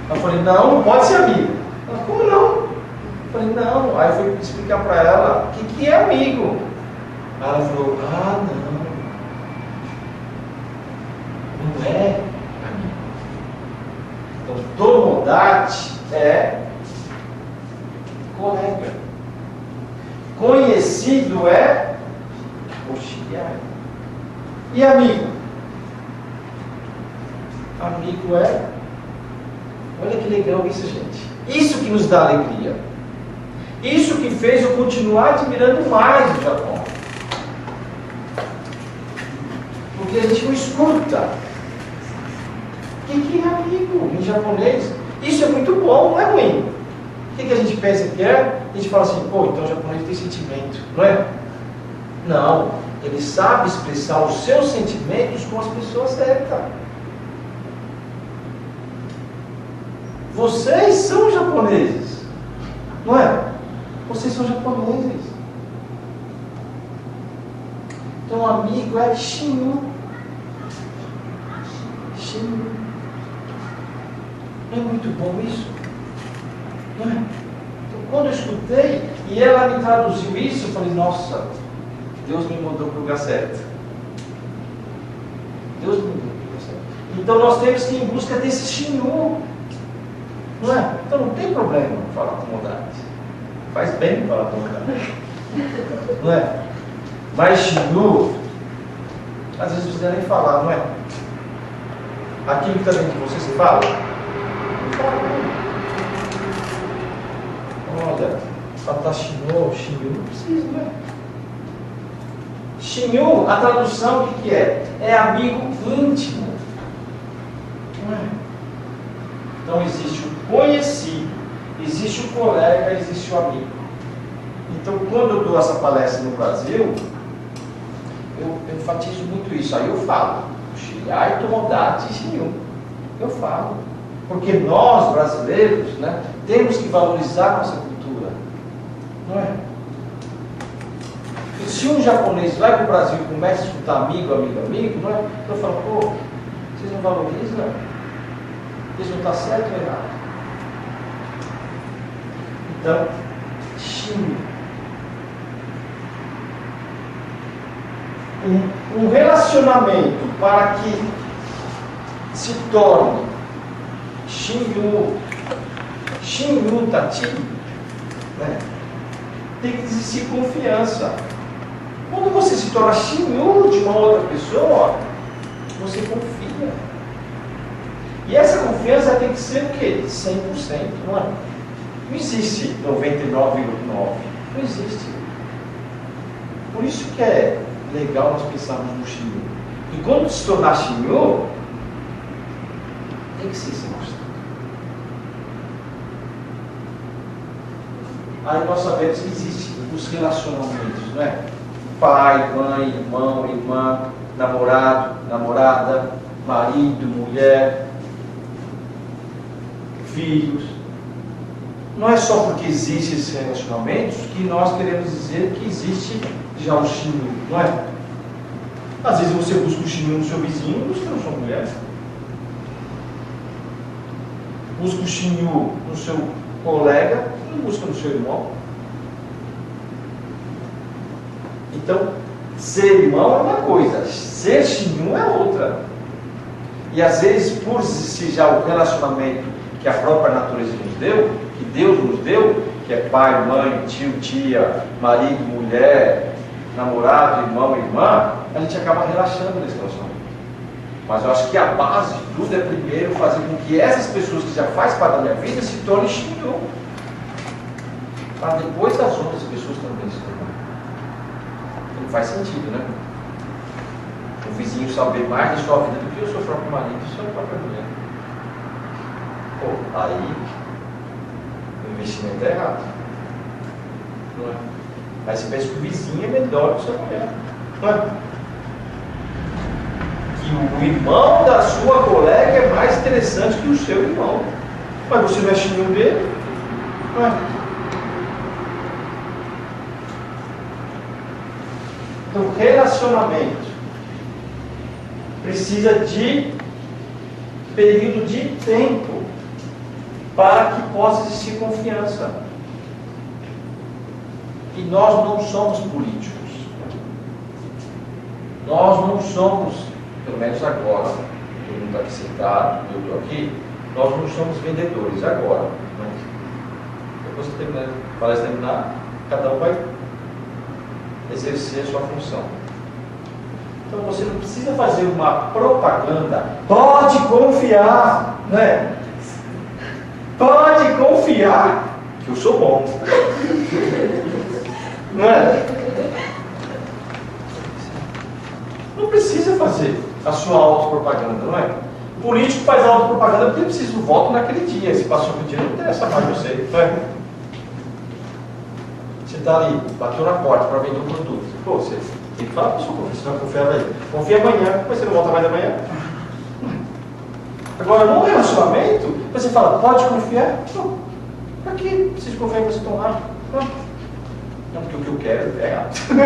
Eu falei, não pode ser amigo. Ela, como não? Eu falei, não. Aí eu fui explicar para ela o que é amigo. Aí ela falou, não é amigo. Então, tomodate é colega. Conhecido é auxiliar. E amigo? Amigo é... Olha que legal isso, gente. Isso que nos dá alegria. Isso que fez eu continuar admirando mais o Japão. Porque a gente não escuta. O que é amigo em japonês? Isso é muito bom, não é ruim. O que a gente pensa que é? A gente fala assim, pô, então o japonês tem sentimento, não é? Não, ele sabe expressar os seus sentimentos com as pessoas certas. Vocês são japoneses, não é? Vocês são japoneses. Então, amigo é shinyu. Shinyu. Não é muito bom isso? Não é? Então, quando eu escutei e ela me traduziu isso, eu falei, nossa, Deus me mandou para o lugar certo. Deus me mandou para o lugar certo. Então, nós temos que ir em busca desse shinyu. Não é? Então não tem problema falar comodidade. Faz bem falar comodidade. Não é? Mas shinyu, às vezes não precisa nem falar, não é? Aquilo que está dentro de você, você fala? Não fala. Olha, Watashi shinyu, não precisa, não é? Shinyu, a tradução o que é? É amigo íntimo. Não é? Então existe o conhecido, existe o colega, existe o amigo. Então quando eu dou essa palestra no Brasil, eu enfatizo muito isso. Aí eu falo, Shirai Tomodachi Shinyu. Eu falo. Porque nós, brasileiros, né, temos que valorizar a nossa cultura. Não é? E se um japonês vai para o Brasil e começa a escutar amigo, não é? Eu falo, pô, vocês não valorizam? Isso não está certo ou errado? Então, shinyu. Um relacionamento para que se torne shinyu tachi, né? Tem que existir confiança. Quando você se torna shinyu de uma outra pessoa, você confia. E essa confiança tem que ser o quê? 100%, não é? Não existe 99,9%. Não existe. Por isso que é legal nós pensarmos no shinyu. E quando se tornar shinyu, tem que ser 100%. Aí nós sabemos que existem os relacionamentos, não é? Pai, mãe, irmão, irmã, namorado, namorada, marido, mulher, filhos. Não é só porque existem esses relacionamentos que nós queremos dizer que existe já o shinyu, não é? Às vezes você busca o shinyu no seu vizinho, busca na sua mulher. Busca o shinyu no seu colega, não busca no seu irmão. Então, ser irmão é uma coisa, ser shinyu é outra. E às vezes, por existir já o relacionamento que a própria natureza nos deu, que Deus nos deu, que é pai, mãe, tio, tia, marido, mulher, namorado, irmão, irmã, a gente acaba relaxando nesse relacionamento. Mas eu acho que a base de tudo é primeiro fazer com que essas pessoas que já fazem parte da minha vida se tornem shinyu, para depois das outras pessoas também se tornarem. Não faz sentido, né? O vizinho saber mais da sua vida do que o seu próprio marido e a sua própria mulher. Pô, aí o investimento é errado. Não é? Aí você pensa que o vizinho é melhor que a sua mulher. Não é? Que o irmão da sua colega é mais interessante que o seu irmão. Mas você não é shinyu dele? Não é? Então, relacionamento precisa de período de tempo. para que possa existir confiança. E nós não somos políticos. Nós não somos, pelo menos agora, todo mundo está aqui sentado, eu estou aqui, nós não somos vendedores agora. Mas depois que terminar, a palestra terminar, cada um vai exercer a sua função. Então você não precisa fazer uma propaganda. Pode confiar, né? Pode confiar que eu sou bom. Não é? Não precisa fazer a sua autopropaganda, não é? O político faz a autopropaganda porque ele precisa do voto naquele dia. Se passou aquele dia, não interessa mais você, não é? Você está ali, bateu na porta para vender um produto. Pô, você tem que falar para o seu professor, você vai confiar aí. Confia amanhã, mas você não volta mais amanhã. Agora, no relacionamento, você fala, pode confiar? Não. Para que preciso confiar em você tão rápido? Não, porque o que eu quero é rápido.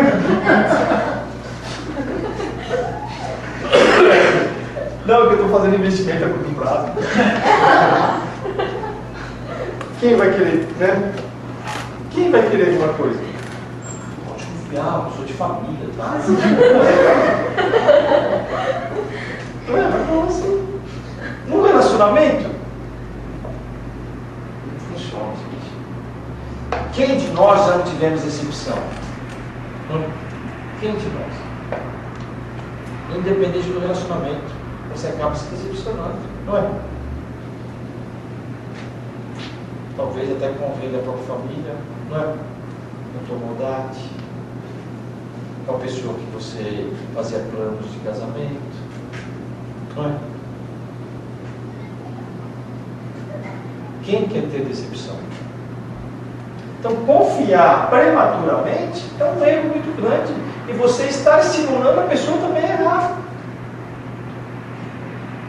Não, que eu estou fazendo investimento a curto prazo. Quem vai querer, né? Quem vai querer alguma coisa? Pode confiar, eu sou de família, tá? Não é? Mas como assim? No relacionamento, não funciona, gente. Quem de nós já não tivemos decepção? Quem de nós? Independente do relacionamento, você acaba se decepcionando, não é? Talvez até com alguém da própria família, não é? Com tua maldade, com a pessoa que você fazia planos de casamento, não é? Quem quer ter decepção? Então, confiar prematuramente é um erro muito grande. E você está estimulando a pessoa também a errar.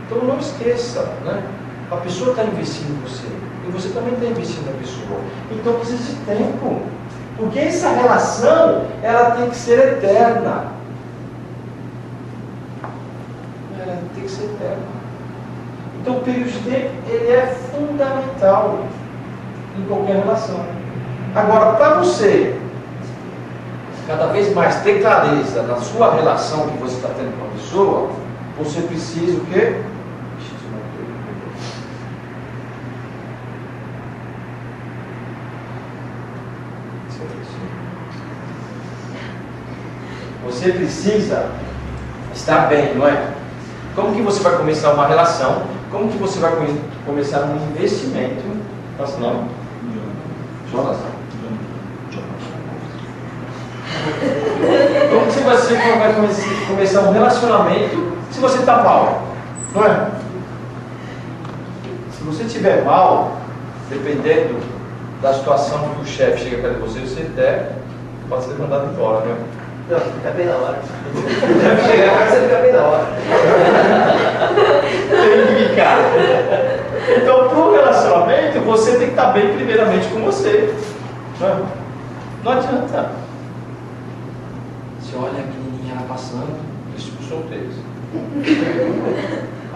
Então, não esqueça, né? A pessoa está investindo em você. E você também está investindo na pessoa. Então, precisa de tempo. Porque essa relação, ela tem que ser eterna. Ela tem que ser eterna. Então, o período de tempo, ele é fundamental em qualquer relação. Agora, para você cada vez mais ter clareza na sua relação que você está tendo com a pessoa, você precisa o quê? Você precisa estar bem, não é? Como que você vai começar uma relação? Como que você vai começar um investimento? Nosso nome? Jonas. Como que você vai começar um relacionamento se você está mal? Não é? Se você estiver mal, dependendo da situação que o chefe chega perto de você, você até pode ser mandado embora, né? Não, fica bem na hora. Chegar lá, você fica bem na hora. Tem que ficar. Então, para o relacionamento, você tem que estar bem primeiramente com você. Não adianta. Você olha a menininha lá passando, isso para os solteiros.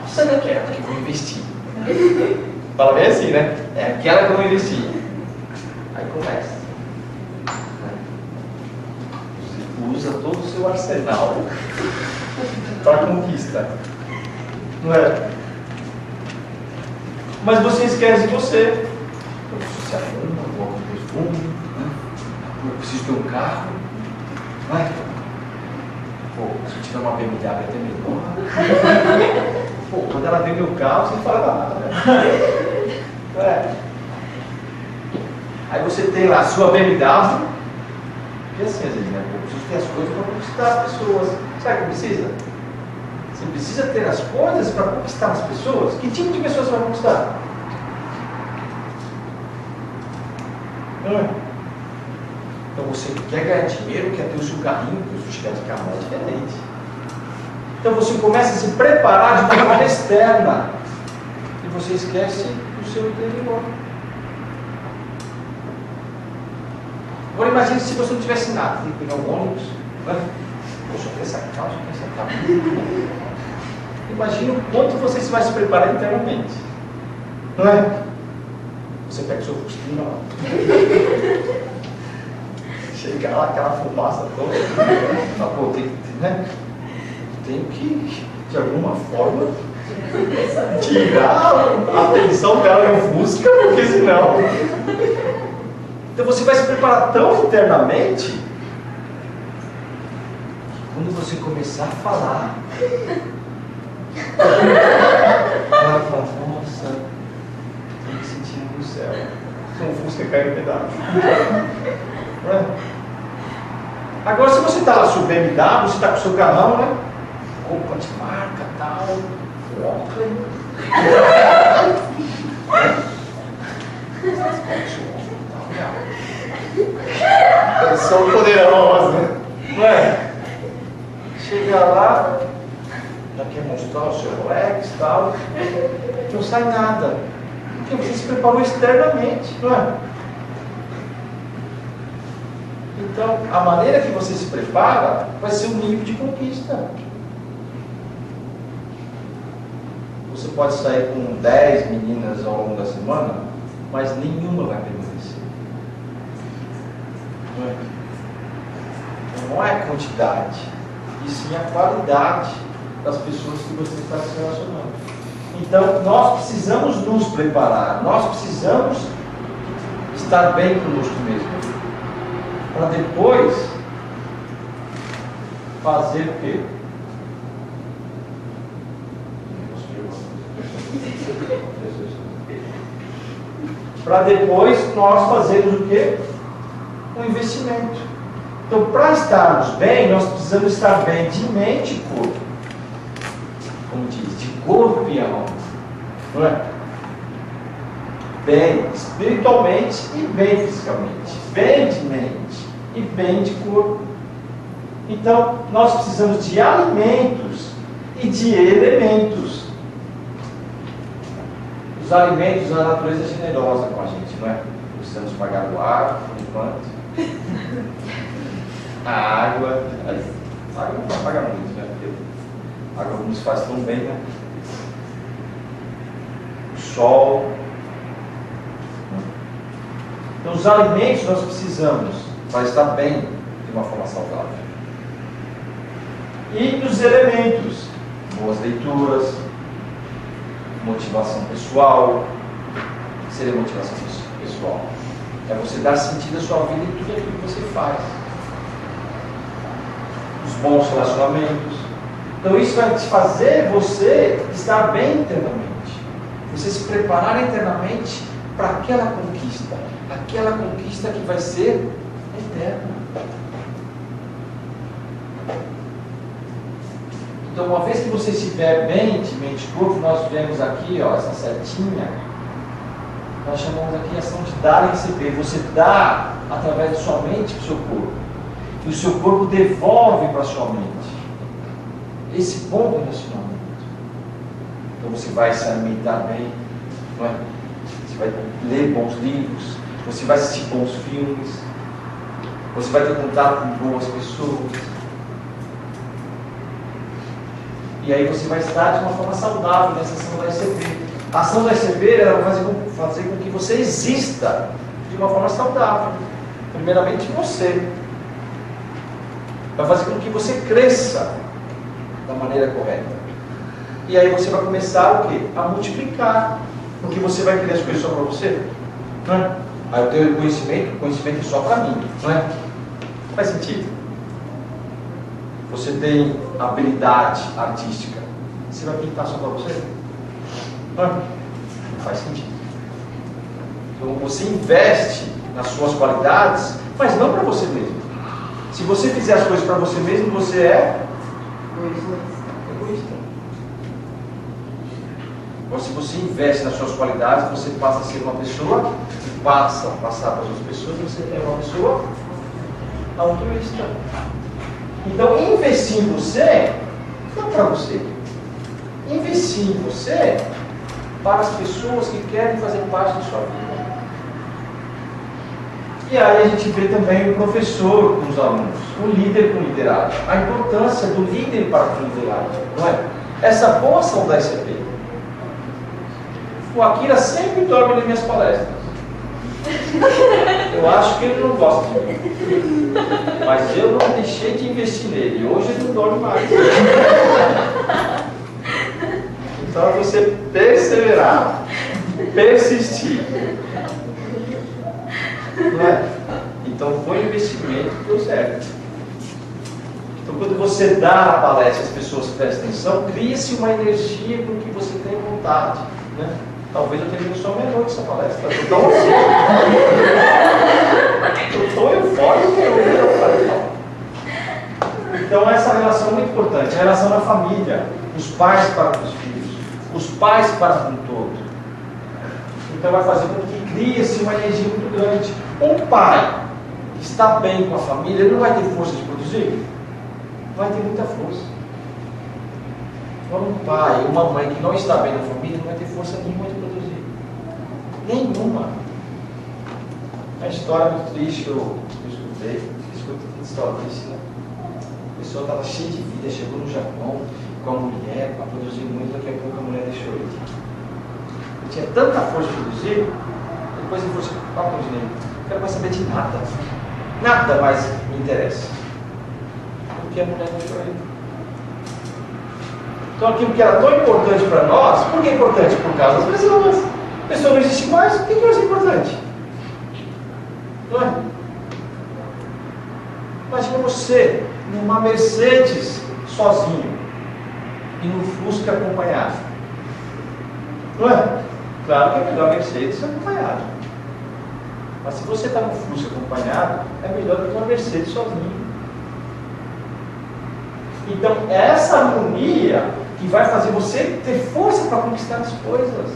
Nossa, é aquela que eu vou investir. Fala bem assim, né? É aquela que eu vou investir. Aí começa. Usa todo o seu arsenal para a conquista. Não é? Mas você esquece de você. Eu preciso se arrumar, eu vou com perfume, né? Eu preciso ter um carro. Não é? Pô, se eu tiver uma BMW até melhor. Pô, quando ela vê meu carro, você não fala nada, né? Não é? Aí você tem lá a sua BMW. E assim, às vezes, né? Eu preciso ter as coisas para conquistar as pessoas. Sabe o que precisa? Você precisa ter as coisas para conquistar as pessoas. Que tipo de pessoas você vai conquistar? Não é? Então você quer ganhar dinheiro, quer ter o seu carrinho, porque o seu chegar de carro é diferente. Então você começa a se preparar de uma maneira externa. E você esquece do seu interior. Agora imagine se você não tivesse nada, tem que pegar um ônibus, né? Poxa, eu quero essa calça, eu quero essa camisa. Imagine o quanto você vai se preparar internamente. Não é? Você pega o seu fusquinha lá. Chega lá, aquela fumaça toda. Fala, pô, tenho que, de alguma forma, tirar a atenção dela no Fusca, porque senão. Então você vai se preparar tão internamente que quando você começar a falar, ela vai falar, nossa, tem que sentir no céu. Se um Fusca cai em pedaço. Não é? Agora, se você está lá com o BMW, você está com o seu carrão, né? Roupa de marca, tal, Oakley. Eles são poderosos, né? Não é? Chega lá, já quer mostrar o seu Rolex e tal, não sai nada. Porque você se preparou externamente, não é? Então, a maneira que você se prepara vai ser um nível de conquista. Você pode sair com 10 meninas ao longo da semana, mas nenhuma vai permanecer. Não é a quantidade, e sim a qualidade das pessoas que você está se relacionando. Então, nós precisamos nos preparar, nós precisamos estar bem conosco mesmo, para depois fazer o quê? Para depois nós fazermos o quê? Um investimento. Então, para estarmos bem, nós precisamos estar bem de mente e corpo. Como diz, de corpo e alma. Não é? Bem espiritualmente e bem fisicamente. Bem de mente e bem de corpo. Então, nós precisamos de alimentos e de elementos. Os alimentos, a natureza é generosa com a gente, não é? Precisamos pagar o ar, por enquanto. A água não vai pagar muito, né? Porque a água nos faz tão bem, né? O sol. Então, os alimentos nós precisamos para estar bem de uma forma saudável. E os elementos, boas leituras, motivação pessoal. O que seria motivação pessoal? É você dar sentido à sua vida em tudo aquilo que você faz. Os bons relacionamentos. Então isso vai te fazer você estar bem internamente. Você se preparar internamente para aquela conquista. Aquela conquista que vai ser eterna. Então, uma vez que você estiver bem de mente e corpo, nós vemos aqui, ó, essa setinha, nós chamamos aqui ação de dar e receber. Você dá através de sua mente para o seu corpo. E o seu corpo devolve para a sua mente. Esse bom relacionamento. Então você vai se alimentar bem, não é? Você vai ler bons livros, você vai assistir bons filmes, você vai ter contato com boas pessoas. E aí você vai estar de uma forma saudável nessa ação da receber. A ação da receber ela vai fazer com que você exista de uma forma saudável. Primeiramente você. Vai fazer com que você cresça da maneira correta. E aí você vai começar o quê? A multiplicar. Porque você vai querer as coisas só para você. Não é? Aí eu tenho conhecimento só para mim. Não é? Faz sentido? Você tem habilidade artística. Você vai pintar só para você? Não faz sentido. Então você investe nas suas qualidades, mas não para você mesmo. Se você fizer as coisas para você mesmo, você é egoísta. Então, se você investe nas suas qualidades, você passa a ser uma pessoa que passa a passar para as outras pessoas, você é uma pessoa altruísta. Então, investir em você não é para você. Investir em você para as pessoas que querem fazer parte da sua vida. E aí a gente vê também o professor com os alunos, o líder com o liderado. A importância do líder para o liderado, não é? Essa boa ação da SCP. O Akira sempre dorme nas minhas palestras. Eu acho que ele não gosta de mim. Mas eu não deixei de investir nele. E hoje ele não dorme mais. Então é você perseverar, persistir. Não é? Então foi um investimento que deu certo. Então quando você dá a palestra, as pessoas prestam atenção, cria-se uma energia com que você tem vontade. Né? Talvez eu tenha vindo só meia-noite essa palestra. Estou tão assim. Estou tão eufórico que eu falei. Então essa relação é muito importante. A relação na família. Os pais para com os filhos. Os pais para com o todo. Então vai fazer com que crie-se uma energia muito grande. Um pai que está bem com a família, ele não vai ter força de produzir? Vai ter muita força. Agora um pai ou uma mãe que não está bem na família, não vai ter força nenhuma de produzir. Nenhuma. A história muito triste que eu escutei. Escutei história triste, né? A pessoa estava cheia de vida, chegou no Japão com a mulher, para produzir muito, daqui a pouco a mulher deixou ele. Ele tinha tanta força de produzir, depois ele falou assim, papo de dinheiro, não quero mais saber de nada. Nada mais me interessa. Porque a mulher deixou ele. Então aquilo que era tão importante para nós, por que é importante? Por causa das pessoas. A pessoa não existe mais, o que vai ser importante? Não é? Imagina você numa Mercedes sozinho e no Fusca acompanhado. Não é? Claro que é melhor a Mercedes acompanhado. Mas se você está no Fusca acompanhado, é melhor do que uma Mercedes sozinho. Então, é essa harmonia que vai fazer você ter força para conquistar as coisas.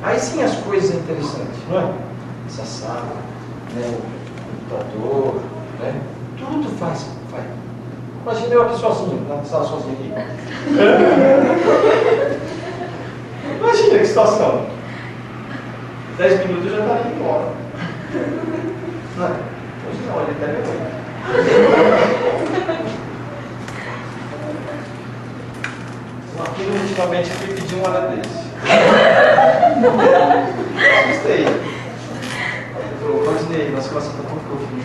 Aí sim as coisas são interessantes, não é? Essa sala, né? O computador, né? Tudo faz. Imagina eu aqui sozinho, na sala sozinho aqui. Imagina que situação. 10 minutos eu já estaria embora. Não, hoje não, ele até me aqui ultimamente eu fui pedir um hora desse. Gostei. Ele falou, Rodney, nossa relação está tão profunda.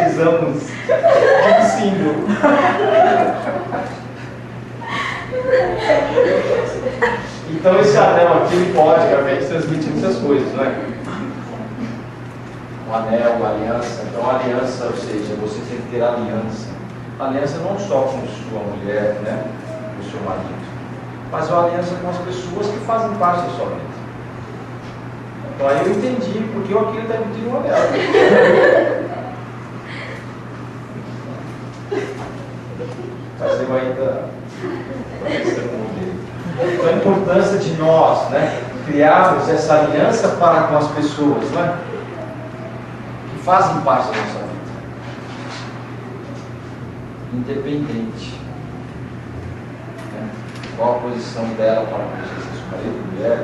Precisamos de um símbolo. Então esse anel aqui ele pode realmente transmitir muitas coisas, não é? O anel, a aliança. Então a aliança, ou seja, você tem que ter aliança. A aliança não só com sua mulher, né? Com o seu marido, mas a aliança com as pessoas que fazem parte da sua vida. Então aí eu entendi porque o Aquino está emitindo um anel. Mas eu ainda estou pensando no dele. Então a importância de nós, né, criarmos essa aliança para com as pessoas, né, que fazem parte da nossa vida. Independente. Né? Qual a posição dela para com você, se é marido, mulher,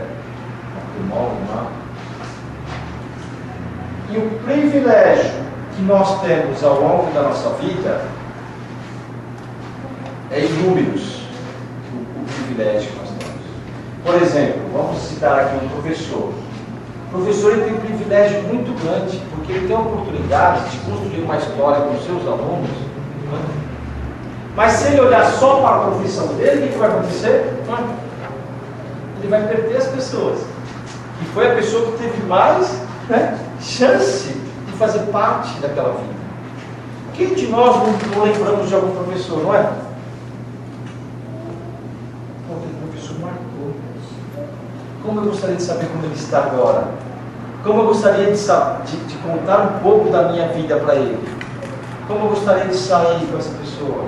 irmão, irmã. E o privilégio que nós temos ao longo da nossa vida é inúmeros. O privilégio que nós temos. Por exemplo, vamos citar aqui um professor. O professor ele tem um privilégio muito grande, porque ele tem a oportunidade de construir uma história com os seus alunos. Né? Mas se ele olhar só para a profissão dele, o que vai acontecer? Ele vai perder as pessoas. E foi a pessoa que teve mais, né, chance de fazer parte daquela vida. Quem de nós não lembramos de algum professor, não é? Aquele professor marcou. Como eu gostaria de saber como ele está agora. Como eu gostaria de contar um pouco da minha vida para ele. Como eu gostaria de sair com essa pessoa.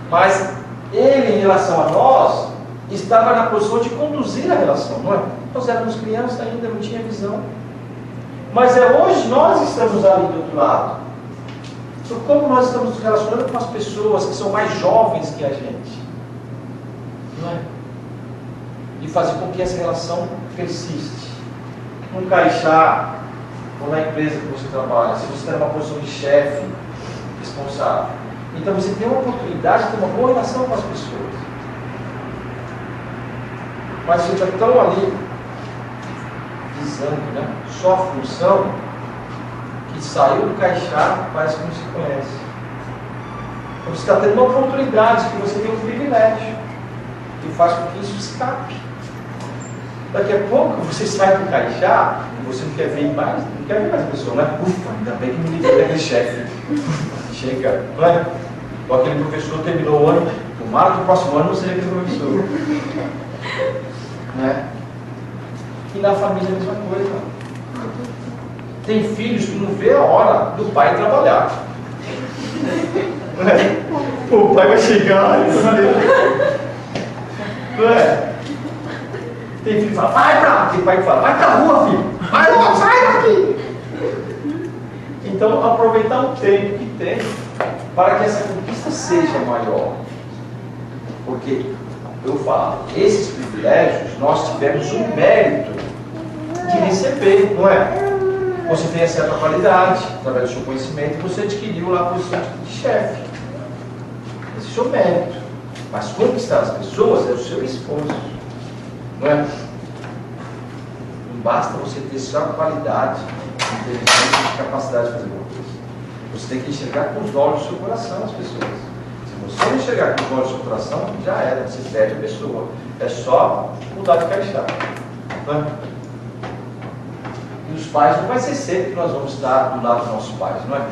Mas ele, em relação a nós, estava na posição de conduzir a relação, não é? Nós éramos crianças ainda, não tinha visão. Mas hoje nós estamos ali do outro lado. Então, como nós estamos nos relacionando com as pessoas que são mais jovens que a gente, não é? E fazer com que essa relação persiste. Num caixá, ou na empresa que você trabalha, se você está numa posição de chefe, responsável. Então você tem uma oportunidade de ter uma boa relação com as pessoas. Mas você está tão ali desânimo, né? Só a função que saiu do caixá parece que não se conhece. Então você está tendo uma oportunidade, que você tem um privilégio, que faz com que isso escape. Daqui a pouco você sai do caixá e você não quer ver mais, não quer ver mais a pessoa, né? Ufa, ainda bem que me livrei daquele chefe. Chega, não é? Ou aquele professor terminou o ano, tomara que o próximo ano não seja aquele professor. Né? E na família é a mesma coisa. Tem filhos que não vê a hora do pai trabalhar. O pai vai chegar e não é? Tem filho que fala, vai pra... Tem pai que fala, vai pra rua, filho. Vai logo, sai daqui. Então, aproveitar o tempo que tem para que essa conquista seja maior. Porque, eu falo, esses privilégios nós tivemos o mérito de receber, não é? Você tem certa qualidade, através do seu conhecimento, e você adquiriu lá a posição de chefe. Esse é o seu mérito. Mas conquistar as pessoas é o seu esforço. Não é? Não basta você ter só qualidade, inteligência e capacidade de fazer alguma coisa. Você tem que enxergar com os olhos do seu coração as pessoas. Se você não enxergar com os olhos do seu coração, já era, você perde a pessoa. É só mudar de caixá. Não é? E os pais, não vai ser sempre que nós vamos estar do lado dos nossos pais, não é?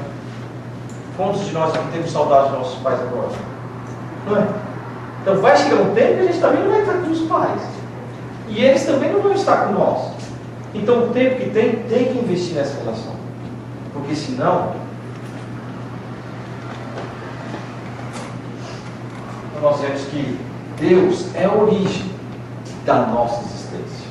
Quantos de nós não temos saudade dos nossos pais agora? Não é? Então vai chegar um tempo que a gente também não vai estar com os pais. E eles também não vão estar com nós. Então o tempo que tem que investir nessa relação. Porque senão, nós vemos que Deus é a origem da nossa existência.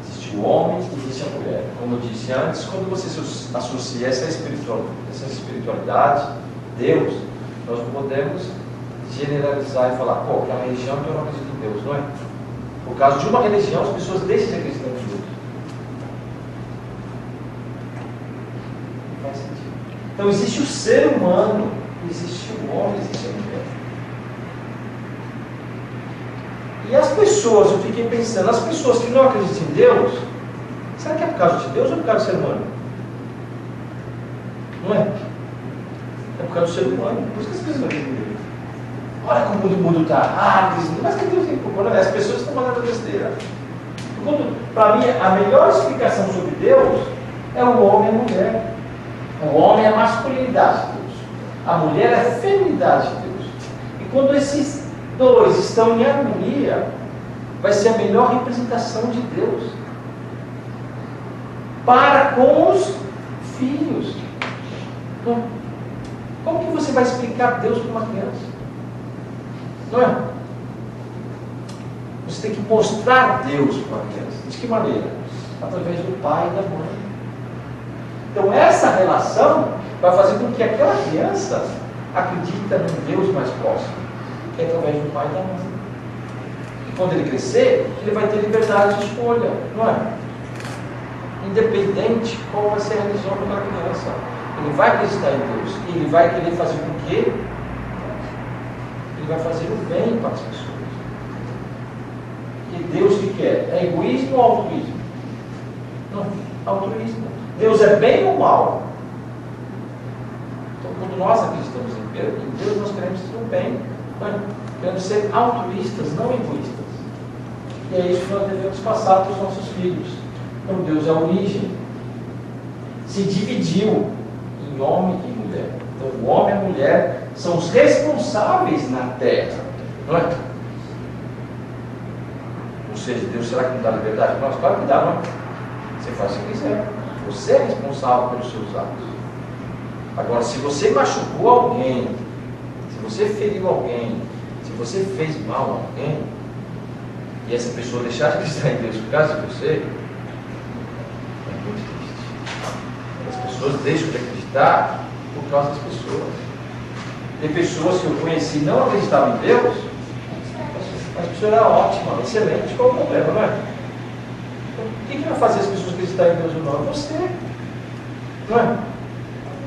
Existe o homem e existe a mulher. Como eu disse antes, quando você associa essa espiritualidade, Deus, nós não podemos generalizar e falar, pô, aquela religião eu não acredito em Deus, não é? Por causa de uma religião, as pessoas deixam de acreditar em Deus. Não faz sentido. Então existe o ser humano, existe o homem, existe a mulher. E as pessoas, eu fiquei pensando, as pessoas que não acreditam em Deus, será que é por causa de Deus ou por causa do ser humano? Não é? É por causa do ser humano. Por isso que as pessoas não acreditam em Deus. Olha como o mundo está. Mas que Deus tem culpa? As pessoas estão mandando besteira. Para mim, a melhor explicação sobre Deus é o homem e a mulher. O homem é a masculinidade de Deus. A mulher é a feminidade de Deus. E quando esses dois estão em harmonia, vai ser a melhor representação de Deus para com os filhos. Como que você vai explicar Deus para uma criança? Não é? Você tem que mostrar Deus para a criança. De que maneira? Através do pai e da mãe. Então essa relação vai fazer com que aquela criança acredite num Deus mais próximo, que é através do pai e da mãe. E quando ele crescer, ele vai ter liberdade de escolha, não é? Independente qual vai ser a religião daquela criança, ele vai acreditar em Deus e ele vai querer fazer com que ele vai fazer o bem para as pessoas. E Deus que quer? É egoísmo ou altruísmo? Não, altruísmo. Deus é bem ou mal? Então, quando nós acreditamos em Deus, nós queremos ter o bem. Queremos ser altruístas, não egoístas. E é isso que nós devemos passar para os nossos filhos. Então, Deus é a origem. Se dividiu em homem e mulher. Então, o homem e a mulher são os responsáveis na terra. Não é? Ou seja, Deus será que não dá liberdade para nós? Claro que dá, não é? Você faz o que quiser. Você é responsável pelos seus atos. Agora, se você machucou alguém, se você feriu alguém, se você fez mal a alguém, e essa pessoa deixar de acreditar em Deus por causa de você, é muito triste. As pessoas deixam de acreditar por causa das pessoas. Tem pessoas que eu conheci e não acreditavam em Deus, mas a pessoa era ótima, excelente, qual o problema, não é? Então, o que vai fazer as pessoas acreditarem em Deus ou não? É você. Não é?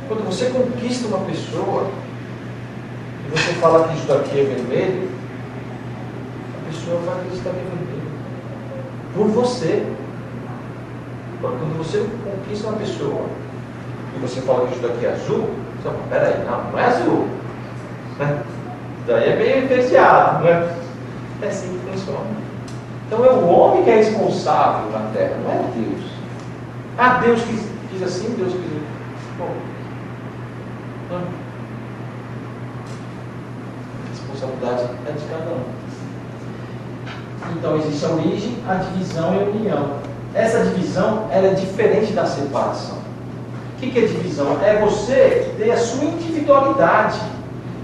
Quando você conquista uma pessoa, e você fala que isso daqui é vermelho, a pessoa vai acreditar que é vermelho. por você. Agora, quando você conquista uma pessoa e você fala que isso daqui é azul, você fala, peraí, não é azul. Né? Daí é meio influenciado, né? É assim que funciona. Então é o homem que é responsável na terra, não é Deus. Ah, Deus quis assim, Deus quis. Bom, não. A responsabilidade é de cada um. Então existe a origem, a divisão e a união. Essa divisão ela é diferente da separação. O que é divisão? É você ter a sua individualidade.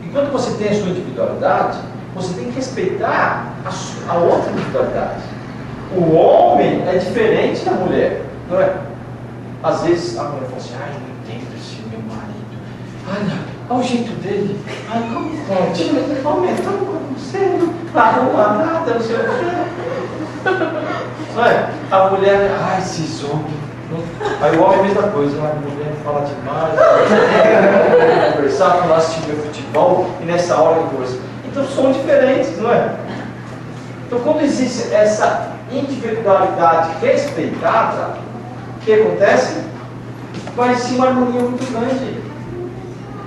E quando você tem a sua individualidade, você tem que respeitar a outra individualidade. O homem é diferente da mulher, não é? Às vezes a mulher fala assim, ai, eu não entendo esse meu marido. Olha o jeito dele. Ai, como pode? Aumentando como você não arruma nada, não sei o quê. Não é? A mulher, ai, esses homens. Aí o homem é a mesma coisa, a mulher fala demais, conversar, falar, assistir meu futebol, e nessa hora que conversa. Então são diferentes, não é? Então quando existe essa individualidade respeitada, o que acontece? Vai existir uma harmonia muito grande.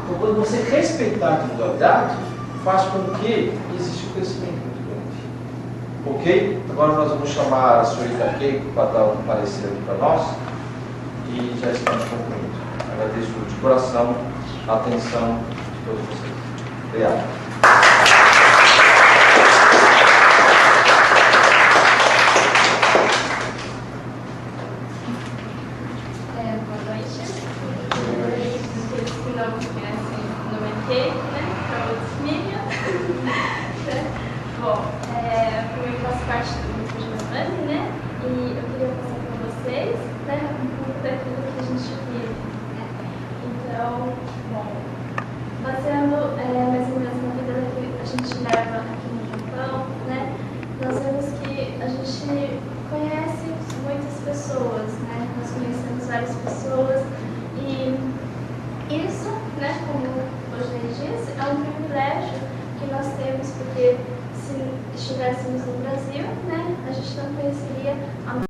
Então quando você respeitar a individualidade, faz com que exista um crescimento muito grande. Ok? Agora nós vamos chamar a senhorita Keiko para dar um parecer aqui para nós. E já estamos concluindo. Agradeço de coração a atenção de todos vocês. Obrigado. Boa noite. Aqueles que não me conhecem, meu nome é Keiko, né? Para Miriam. Bom, eu faço parte do grupo de Mamãe, né? E eu queria passar para vocês, né? Daquilo que a gente vive, né? Então, bom, baseando mais ou menos na vida que a gente leva aqui no Japão, né? Nós vemos que a gente conhece muitas pessoas, né? Nós conhecemos várias pessoas e isso, né? Como o Osnei disse, é um privilégio que nós temos, porque se estivéssemos no Brasil, né? A gente não conheceria a